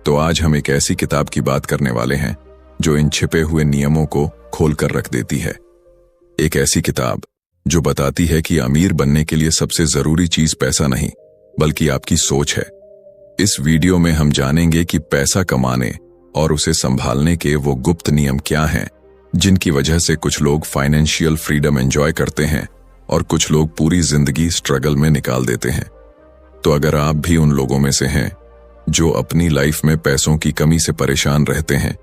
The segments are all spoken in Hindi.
तो आज हम एक ऐसी किताब की बात करने वाले हैं जो इन छिपे हुए नियमों को खोलकर रख देती है। एक ऐसी किताब जो बताती है कि अमीर बनने के लिए सबसे जरूरी चीज पैसा नहीं बल्कि आपकी सोच है। इस वीडियो में हम जानेंगे कि पैसा कमाने और उसे संभालने के वो गुप्त नियम क्या हैं जिनकी वजह से कुछ लोग फाइनेंशियल फ्रीडम एंजॉय करते हैं और कुछ लोग पूरी जिंदगी स्ट्रगल में निकाल देते हैं। तो अगर आप भी उन लोगों में से हैं जो अपनी लाइफ में पैसों की कमी से परेशान रहते हैं,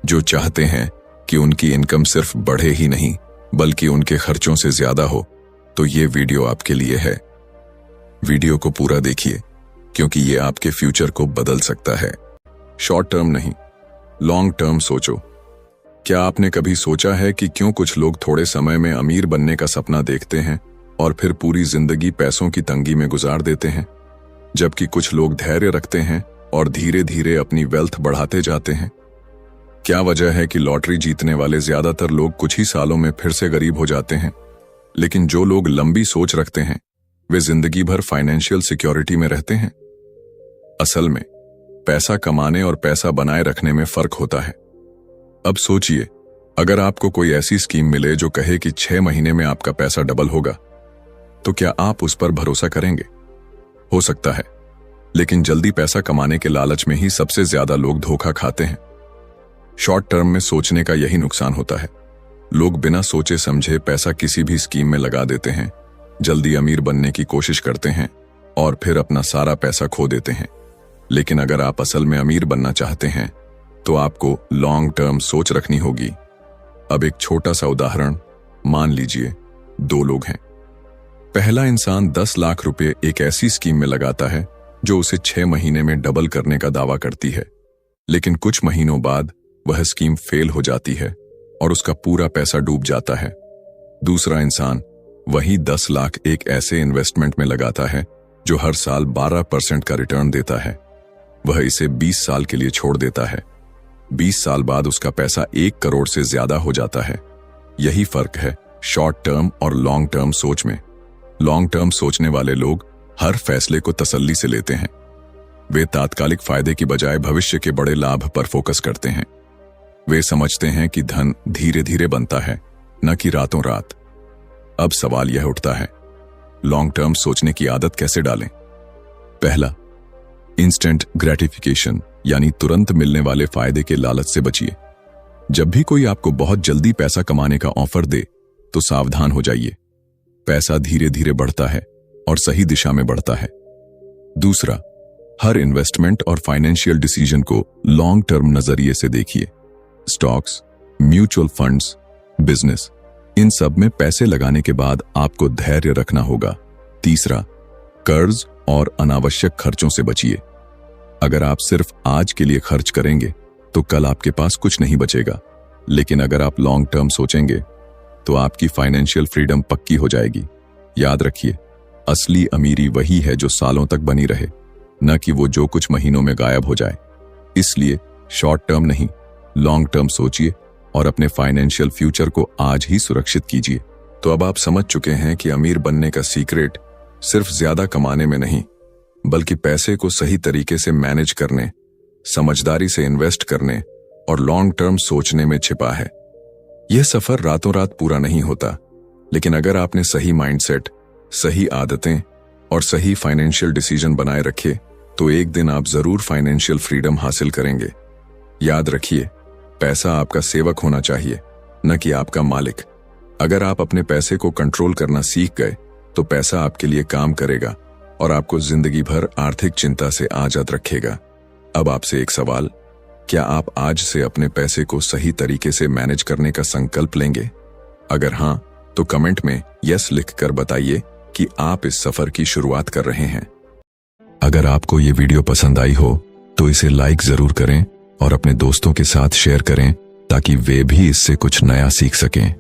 जो चाहते हैं कि उनकी इनकम सिर्फ बढ़े ही नहीं बल्कि उनके खर्चों से ज्यादा हो, तो ये वीडियो आपके लिए है। वीडियो को पूरा देखिए क्योंकि ये आपके फ्यूचर को बदल सकता है। शॉर्ट टर्म नहीं, लॉन्ग टर्म सोचो। क्या आपने कभी सोचा है कि क्यों कुछ लोग थोड़े समय में अमीर बनने का सपना देखते हैं और फिर पूरी जिंदगी पैसों की तंगी में गुजार देते हैं, जबकि कुछ लोग धैर्य रखते हैं और धीरे धीरे अपनी वेल्थ बढ़ाते जाते हैं? क्या वजह है कि लॉटरी जीतने वाले ज्यादातर लोग कुछ ही सालों में फिर से गरीब हो जाते हैं, लेकिन जो लोग लंबी सोच रखते हैं वे जिंदगी भर फाइनेंशियल सिक्योरिटी में रहते हैं? असल में पैसा कमाने और पैसा बनाए रखने में फर्क होता है। अब सोचिए, अगर आपको कोई ऐसी स्कीम मिले जो कहे कि 6 महीने में आपका पैसा डबल होगा, तो क्या आप उस पर भरोसा करेंगे? हो सकता है, लेकिन जल्दी पैसा कमाने के लालच में ही सबसे ज्यादा लोग धोखा खाते हैं। शॉर्ट टर्म में सोचने का यही नुकसान होता है। लोग बिना सोचे समझे पैसा किसी भी स्कीम में लगा देते हैं, जल्दी अमीर बनने की कोशिश करते हैं और फिर अपना सारा पैसा खो देते हैं। लेकिन अगर आप असल में अमीर बनना चाहते हैं तो आपको लॉन्ग टर्म सोच रखनी होगी। अब एक छोटा सा उदाहरण, मान लीजिए 2 लोग हैं। पहला इंसान 10 लाख रुपए एक ऐसी स्कीम में लगाता है जो उसे 6 महीने में डबल करने का दावा करती है, लेकिन कुछ महीनों बाद वह स्कीम फेल हो जाती है और उसका पूरा पैसा डूब जाता है। दूसरा इंसान वही 10 लाख एक ऐसे इन्वेस्टमेंट में लगाता है जो हर साल 12% का रिटर्न देता है। वह इसे 20 साल के लिए छोड़ देता है। 20 साल बाद उसका पैसा 1 करोड़ से ज्यादा हो जाता है। यही फर्क है शॉर्ट टर्म और लॉन्ग टर्म सोच में। लॉन्ग टर्म सोचने वाले लोग हर फैसले को तसल्ली से लेते हैं। वे तात्कालिक फायदे की बजाय भविष्य के बड़े लाभ पर फोकस करते हैं। वे समझते हैं कि धन धीरे धीरे बनता है, न कि रातों रात। अब सवाल यह उठता है, लॉन्ग टर्म सोचने की आदत कैसे डालें? पहला, इंस्टेंट ग्रेटिफिकेशन यानी तुरंत मिलने वाले फायदे के लालच से बचिए। जब भी कोई आपको बहुत जल्दी पैसा कमाने का ऑफर दे तो सावधान हो जाइए। पैसा धीरे धीरे बढ़ता है और सही दिशा में बढ़ता है। दूसरा, हर इन्वेस्टमेंट और फाइनेंशियल डिसीजन को लॉन्ग टर्म नजरिए से देखिए। स्टॉक्स, म्यूचुअल फंड्स, बिजनेस, इन सब में पैसे लगाने के बाद आपको धैर्य रखना होगा। तीसरा, कर्ज और अनावश्यक खर्चों से बचिए। अगर आप सिर्फ आज के लिए खर्च करेंगे तो कल आपके पास कुछ नहीं बचेगा, लेकिन अगर आप लॉन्ग टर्म सोचेंगे तो आपकी फाइनेंशियल फ्रीडम पक्की हो जाएगी। याद रखिए, असली अमीरी वही है जो सालों तक बनी रहे, न कि वो जो कुछ महीनों में गायब हो जाए। इसलिए शॉर्ट टर्म नहीं, लॉन्ग टर्म सोचिए और अपने फाइनेंशियल फ्यूचर को आज ही सुरक्षित कीजिए। तो अब आप समझ चुके हैं कि अमीर बनने का सीक्रेट सिर्फ ज्यादा कमाने में नहीं बल्कि पैसे को सही तरीके से मैनेज करने, समझदारी से इन्वेस्ट करने और लॉन्ग टर्म सोचने में छिपा है। यह सफर रातों रात पूरा नहीं होता, लेकिन अगर आपने सही माइंडसेट, सही आदतें और सही फाइनेंशियल डिसीजन बनाए रखे तो एक दिन आप जरूर फाइनेंशियल फ्रीडम हासिल करेंगे। याद रखिए, पैसा आपका सेवक होना चाहिए, न कि आपका मालिक। अगर आप अपने पैसे को कंट्रोल करना सीख गए तो पैसा आपके लिए काम करेगा और आपको जिंदगी भर आर्थिक चिंता से आजाद रखेगा। अब आपसे एक सवाल, क्या आप आज से अपने पैसे को सही तरीके से मैनेज करने का संकल्प लेंगे? अगर हां, तो कमेंट में यस लिखकर बताइए कि आप इस सफर की शुरुआत कर रहे हैं। अगर आपको ये वीडियो पसंद आई हो तो इसे लाइक जरूर करें और अपने दोस्तों के साथ शेयर करें ताकि वे भी इससे कुछ नया सीख सकें।